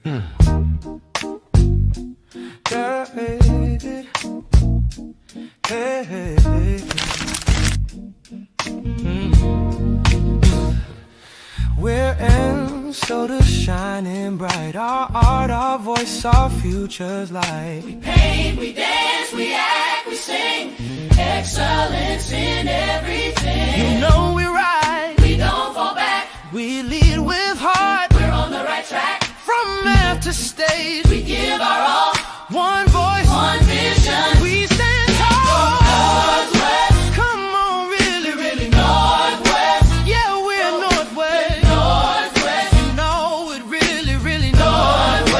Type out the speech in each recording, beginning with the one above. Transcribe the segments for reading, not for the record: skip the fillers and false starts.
We're in, so the shining bright. Our art, our voice, our future's light. We paint, we dance, we act, we sing. Excellence in everything. You know we're right. We don't fall back. We lead with heart. We're on the right track. From left to stage, we give our all. One voice, one vision. We stand tall. Northwest. Come on, really, really Northwest. Yeah, we're Northwest. Northwest. You know it really, really Northwest.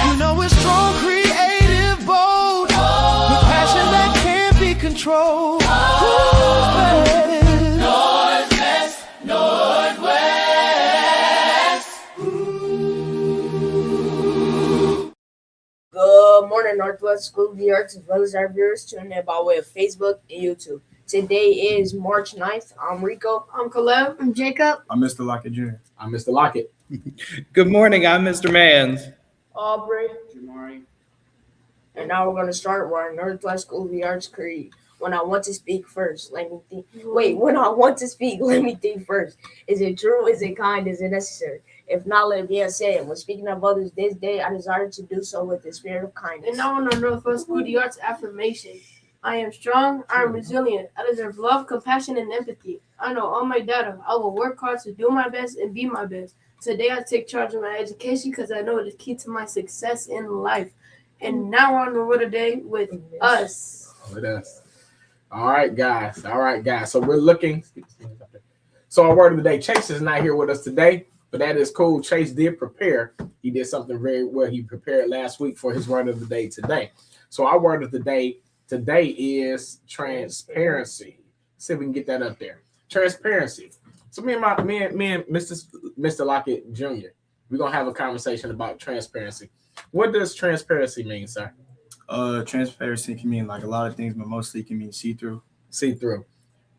You know it's strong, creative, bold. With passion that can't be controlled. Northwest, Northwest. Good morning, Northwest School of the Arts, as well as our viewers tuning in by way of Facebook and YouTube. Today is March 9th. I'm Rico. I'm Caleb. I'm Jacob. I'm Mr. Lockett Jr. I'm Mr. Lockett. Good morning. I'm Mr. Mans. Aubrey. Jamari. And now we're going to start with our Northwest School of the Arts creed. When I want to speak first, let me think. Wait, when I want to speak, let me think first. Is it true? Is it kind? Is it necessary? If not, let it be unsaid. When speaking of others this day, I desire to do so with the spirit of kindness. And now on our Northwest School of the Arts affirmation. I am strong, I am resilient, I deserve love, compassion, and empathy. I know all my data. I will work hard to do my best and be my best. Today I take charge of my education because I know it is key to my success in life. And now on the word of the day with us. With us. All right, guys. So we're looking. So our word of the day, Chase is not here with us today, but that is cool. Chase did prepare. He did something very well. He prepared last week for his word of the day today. So our word of the day today is transparency. See if we can get that up there. Transparency. So me and Mr. Lockett Jr., we're gonna have a conversation about transparency. What does transparency mean, sir? Transparency can mean like a lot of things, but mostly it can mean see-through. See-through.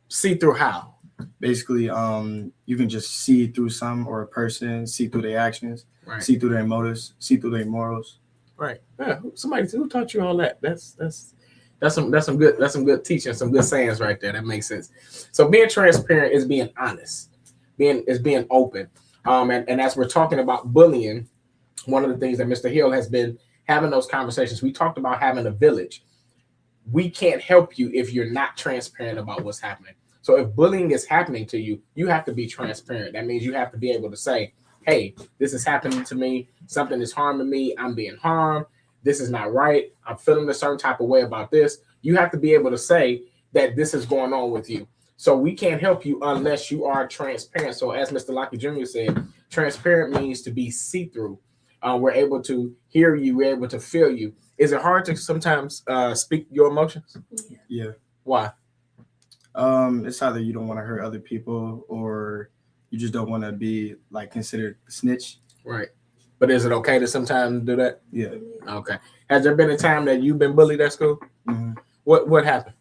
See-through how? Basically, you can just see through some or a person, see through their actions, right. See through their motives, see through their morals. Right. Yeah. Somebody who taught you all that. That's some good teaching, some good sayings right there. That makes sense. So being transparent is being honest, being open. And as we're talking about bullying, one of the things that Mr. Hill has been having those conversations, we talked about having a village. We can't help you if you're not transparent about what's happening. So if bullying is happening to you, you have to be transparent. That means you have to be able to say, hey, this is happening to me. Something is harming me. I'm being harmed. This is not right. I'm feeling a certain type of way about this. You have to be able to say that this is going on with you. So we can't help you unless you are transparent. So as Mr. Lockett Jr. said, transparent means to be see-through. We're able to hear you. We're able to feel you. Is it hard to sometimes speak your emotions? Yeah. Why? It's either you don't want to hurt other people or you just don't want to be like considered a snitch. Right. But is it okay to sometimes do that? Yeah. Okay. Has there been a time that you've been bullied at school? Mm-hmm. What happened?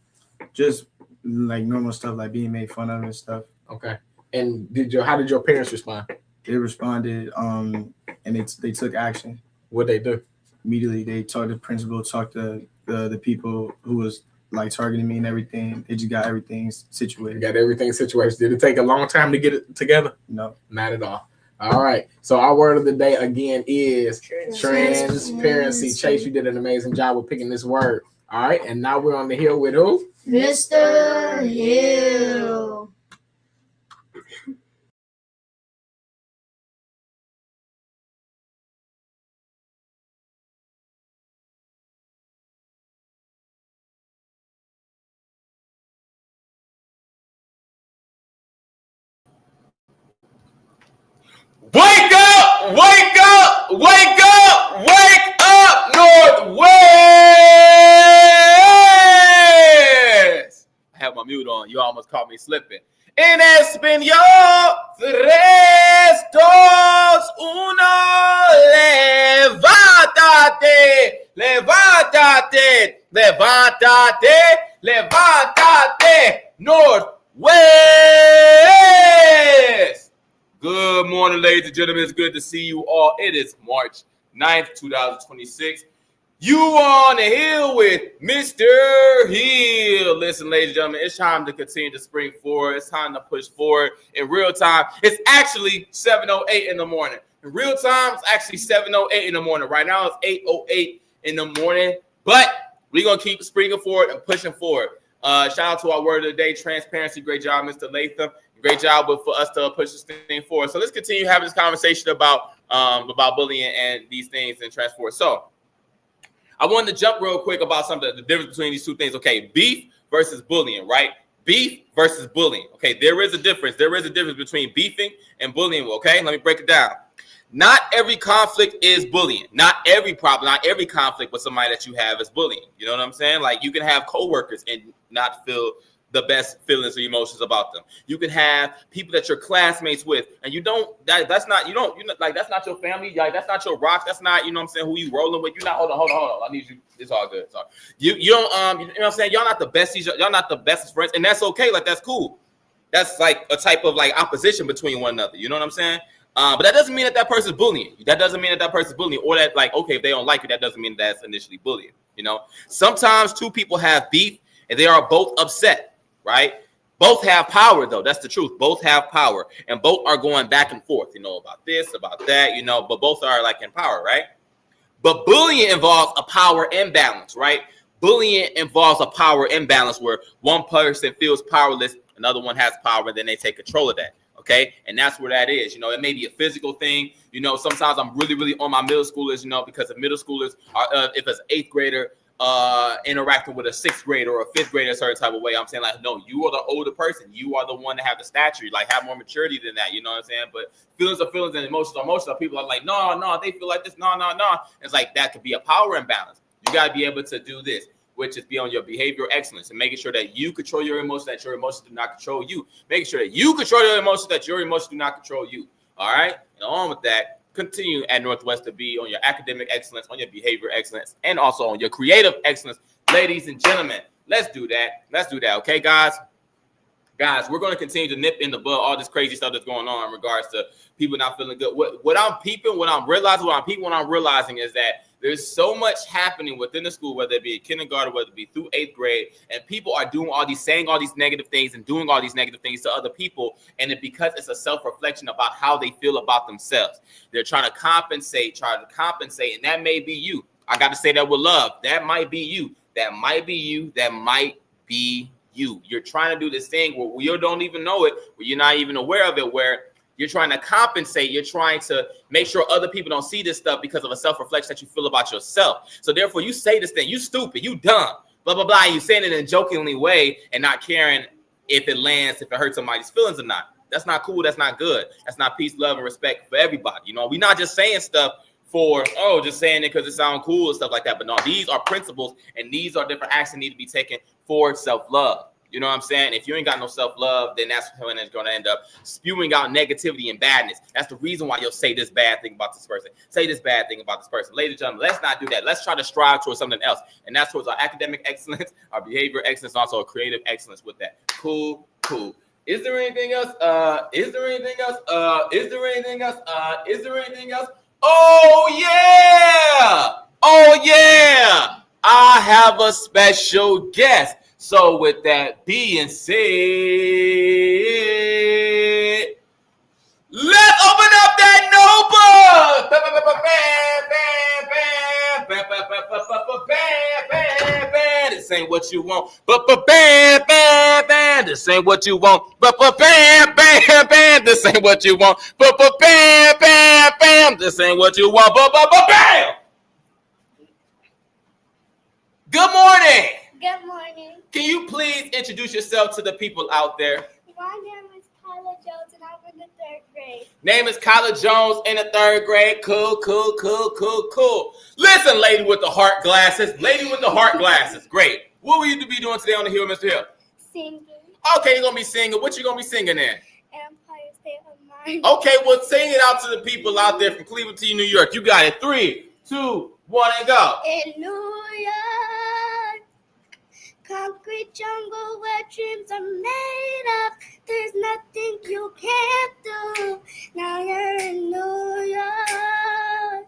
Just like normal stuff, like being made fun of and stuff. Okay. And how did your parents respond? They responded, and they took action. What'd they do? Immediately, they talked to the principal, talked to the people who was like targeting me and everything. They just got everything situated. Got everything situated. Did it take a long time to get it together? No. Not at all. All right. So our word of the day again is transparency. Chase, you did an amazing job with picking this word. All right. And now we're on the hill with who? Mr. Hill. Wake up! Wake up! Wake up! Wake up, Northwest! I have my mute on. You almost caught me slipping. En español, 3, 2, 1, levántate, levántate, levántate, levántate, Northwest. Good Good morning, ladies and gentlemen. It's good to see you all. It is March 9th, 2026. You on the hill with Mr. Hill. Listen, ladies and gentlemen, it's time to continue to spring forward. It's time to push forward in real time. It's actually 7:08 in the morning. In real time, it's actually 7:08 in the morning. Right now, it's 8:08 in the morning. But we're going to keep springing forward and pushing forward. Shout out to our word of the day, transparency. Great job, Mr. Latham. Great job for us to push this thing forward. So let's continue having this conversation about bullying and these things and transform. So I wanted to jump real quick about something, the difference between these two things. Okay, beef versus bullying, right? Beef versus bullying. Okay, there is a difference. There is a difference between beefing and bullying. Okay, let me break it down. Not every conflict is bullying. Not every problem, not every conflict with somebody that you have is bullying. You know what I'm saying? Like you can have coworkers and not feel the best feelings or emotions about them. You can have people that you're classmates with, and you don't. That's not that's not your family. Like that's not your rock. That's not who you rolling with. You're not. Hold on. I need you. It's all good. Sorry. You don't. You know what I'm saying? Y'all not the besties. Y'all not the bestest friends, and that's okay. Like that's cool. That's like a type of like opposition between one another. You know what I'm saying? But that doesn't mean that person's bullying you. That doesn't mean that person's bullying you, or that like okay if they don't like you, that doesn't mean that's initially bullying. Sometimes two people have beef and they are both upset. Right? Both have power, though. That's the truth. Both have power, and both are going back and forth. About this, about that. But both are like in power, right? But bullying involves a power imbalance, right? Bullying involves a power imbalance where one person feels powerless, another one has power, and then they take control of that. Okay, and that's where that is. It may be a physical thing. Sometimes I'm really, really on my middle schoolers. Because the middle schoolers are, if it's an 8th grader. Interacting with a 6th grader or a 5th grader a certain type of way. I'm saying like, no, you are the older person. You are the one that have the stature, like have more maturity than that. You know what I'm saying? But feelings are feelings and emotions are emotions. People are like, no, they feel like this. No. It's like that could be a power imbalance. You got to be able to do this, which is be on your behavioral excellence and making sure that you control your emotions, that your emotions do not control you. Making sure that you control your emotions, that your emotions do not control you. All right? And on with that, continue at Northwest to be on your academic excellence, on your behavior excellence, and also on your creative excellence. Ladies and gentlemen, let's do that. Okay, guys? Guys, we're going to continue to nip in the bud all this crazy stuff that's going on in regards to people not feeling good. What I'm realizing is that there's so much happening within the school, whether it be kindergarten, whether it be through 8th grade, and people are saying all these negative things and doing all these negative things to other people. And because it's a self-reflection about how they feel about themselves. They're trying to compensate, and that may be you. I got to say that with love. That might be you. You're trying to do this thing where you don't even know it, where you're not even aware of it, where you're trying to compensate. You're trying to make sure other people don't see this stuff because of a self-reflection that you feel about yourself. So therefore, you say this thing, you stupid, you dumb, blah, blah, blah. And you saying it in a jokingly way and not caring if it lands, if it hurts somebody's feelings or not. That's not cool. That's not good. That's not peace, love, and respect for everybody. We're not just saying stuff for, just saying it because it sounds cool and stuff like that. But no, these are principles and these are different actions that need to be taken for self-love. You know what I'm saying? If you ain't got no self-love, then that's when it's going to end up spewing out negativity and badness. That's the reason why you'll say this bad thing about this person. Say this bad thing about this person. Ladies and gentlemen, let's not do that. Let's try to strive towards something else. And that's towards our academic excellence, our behavior excellence, also a creative excellence with that. Cool. Is there anything else? Is there anything else? Oh, yeah. I have a special guest. So with that being said, let's open up that notebook. This ain't what you want. This ain't what you want. This ain't what you want. This ain't what you want. Good morning. Good morning. Can you please introduce yourself to the people out there? My name is Kyla Jones and I'm in the 3rd grade. Name is Kyla Jones in the 3rd grade. Cool. Listen, lady with the heart glasses. Great. What will you be doing today on the Hill, Mr. Hill? Singing. Okay, you're going to be singing. What you going to be singing in? Empire State of Mind. Okay, well, sing it out to the people out there from Cleveland to New York. You got it. 3, 2, 1, and go. In New York, Concrete jungle where dreams are made of. There's nothing you can't do. Now you're in New York.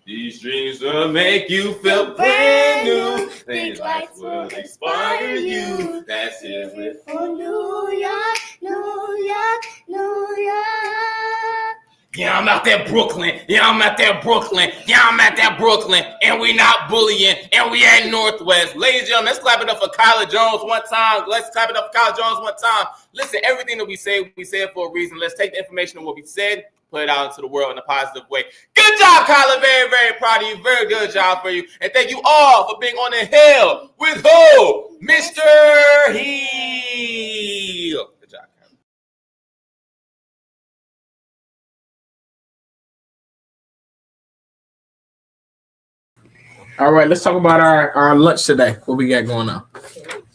These dreams will make you feel brand new. These lights will inspire you. That's it with For New York, New York, New York. Yeah, I'm out there Brooklyn. Yeah, I'm out there Brooklyn. Yeah, I'm out there Brooklyn. And we not bullying. And we at Northwest. Ladies and gentlemen, let's clap it up for Kyla Jones one time. Let's clap it up for Kyla Jones one time. Listen, everything that we say it for a reason. Let's take the information of what we said, put it out into the world in a positive way. Good job, Kyla. Very, very proud of you. Very good job for you. And thank you all for being on the hill with who? Mr. Hill. Good job, Kyla. All right, let's talk about our lunch today. What we got going on?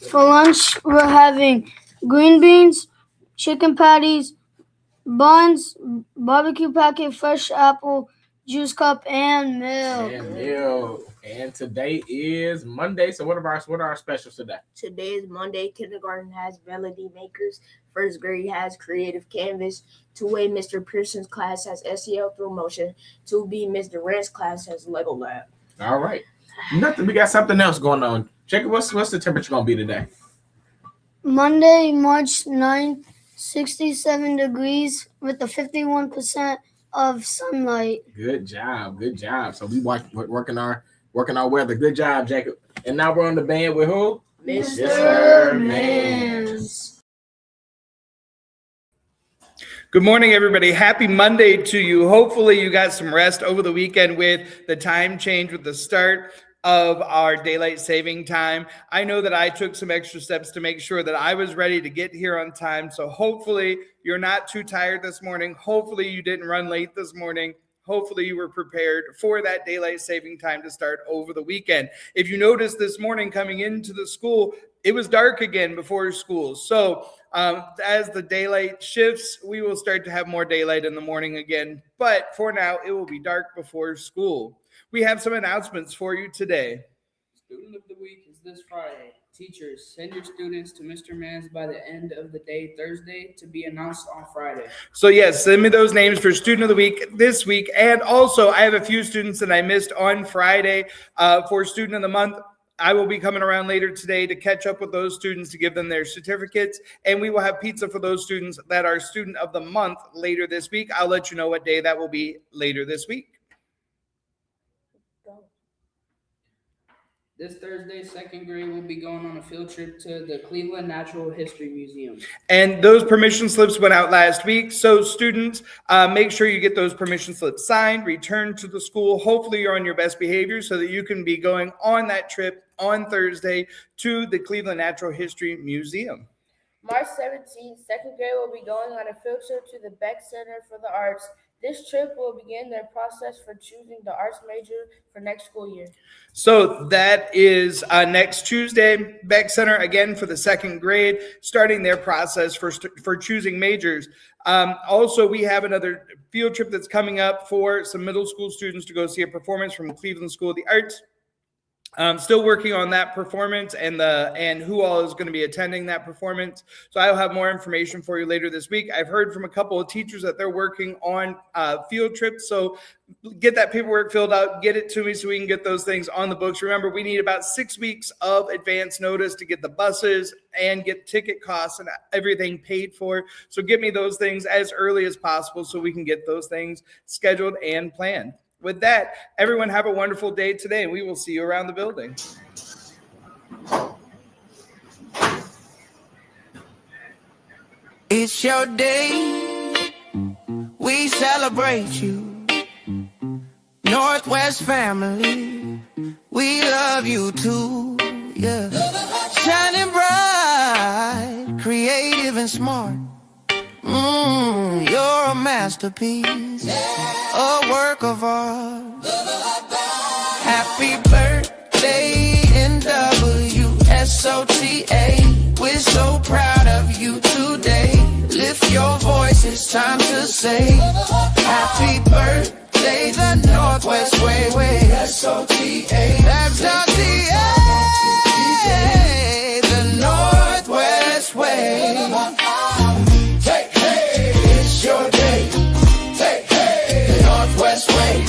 For lunch, we're having green beans, chicken patties, buns, barbecue packet, fresh apple, juice cup, and milk. And today is Monday. So what are our specials today? Today is Monday. Kindergarten has melody makers. First grade has creative canvas. 2A Mr. Pearson's class has SEL through motion. 2B Ms. Durant's class has Lego lab. All right. Nothing. We got something else going on. Jacob, what's the temperature gonna be today? Monday, March 9th, 67 degrees with a 51% of sunlight. Good job. So we working our weather. Good job, Jacob. And now we're on the band with who? Mr. Mans. Good morning, everybody. Happy Monday to you. Hopefully you got some rest over the weekend with the time change with the start of our daylight saving time. I know that I took some extra steps to make sure that I was ready to get here on time. So hopefully you're not too tired this morning. Hopefully you didn't run late this morning. Hopefully you were prepared for that daylight saving time to start over the weekend. If you noticed this morning coming into the school, it was dark again before school. So as the daylight shifts, we will start to have more daylight in the morning again. But for now, it will be dark before school. We have some announcements for you today. Student of the week is this Friday. Teachers, send your students to Mr. Mans by the end of the day Thursday to be announced on Friday. So yes, send me those names for Student of the Week this week. And also, I have a few students that I missed on Friday for Student of the Month. I will be coming around later today to catch up with those students to give them their certificates. And we will have pizza for those students that are Student of the Month later this week. I'll let you know what day that will be later this week. This Thursday, second grade will be going on a field trip to the Cleveland Natural History Museum. And those permission slips went out last week. So students, make sure you get those permission slips signed, returned to the school. Hopefully you're on your best behavior so that you can be going on that trip on Thursday to the Cleveland Natural History Museum. March 17th, second grade will be going on a field trip to the Beck Center for the Arts. This trip will begin their process for choosing the arts major for next school year. So that is next Tuesday, Beck Center again for the second grade, starting their process for choosing majors. Also, we have another field trip that's coming up for some middle school students to go see a performance from Cleveland School of the Arts. Still working on that performance and who all is going to be attending that performance. So I'll have more information for you later this week. I've heard from a couple of teachers that they're working on field trips. So get that paperwork filled out, get it to me so we can get those things on the books. Remember, we need about 6 weeks of advance notice to get the buses and get ticket costs and everything paid for. So get me those things as early as possible so we can get those things scheduled and planned. With that, everyone have a wonderful day today, and we will see you around the building. It's your day. We celebrate you. Northwest family. We love you too. Yeah. Shining bright, creative and smart. You're a masterpiece, a work of art. Happy birthday, NWSOTA. We're so proud of you today. Lift your voice, it's time to say happy birthday. Say the Northwest way, S-O-T-A, the Northwest way. Hey, it's your day. Hey, the Northwest way.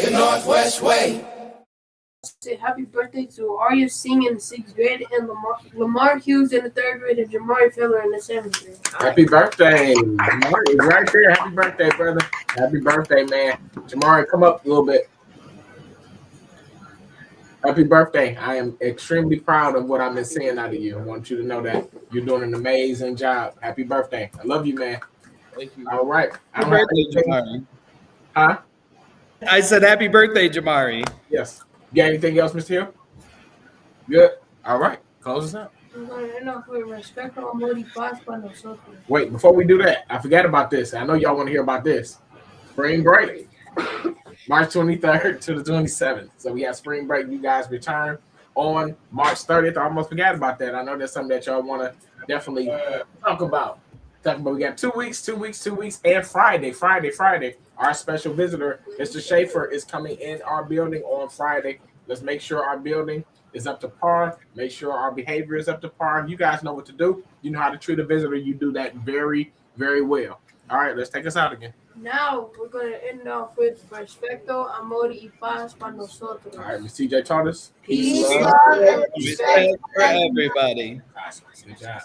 The Northwest way. Say happy birthday to Arya Singh in the 6th grade and Lamar Hughes in the 3rd grade and Jamari Filler in the 7th grade. Happy birthday. Jamari is right there. Happy birthday, brother. Happy birthday, man. Jamari, come up a little bit. Happy birthday. I am extremely proud of what I've been seeing out of you. I want you to know that you're doing an amazing job. Happy birthday. I love you, man. Thank you. All right. Happy birthday, Jamari. Huh? I said happy birthday, Jamari. Yes. You got anything else, Mr. Hill? Good. All right. Close us out. I'm going to end off with respeto, amor y paz para nosotros. Wait, before we do that, I forgot about this. I know y'all want to hear about this. Spring break. March 23rd to the 27th. So we have spring break. You guys return on March 30th. I almost forgot about that. I know that's something that y'all want to definitely talk about. We got 2 weeks, and Friday. Our special visitor, Mr. Schaefer, is coming in our building on Friday. Let's make sure our building is up to par. Make sure our behavior is up to par. You guys know what to do. You know how to treat a visitor. You do that very, very well. All right, let's take us out again. Now we're going to end off with respeto, amor y paz para nosotros. All right, Ms. TJ taught us. Peace, love. love, and Respect for everybody. Good job.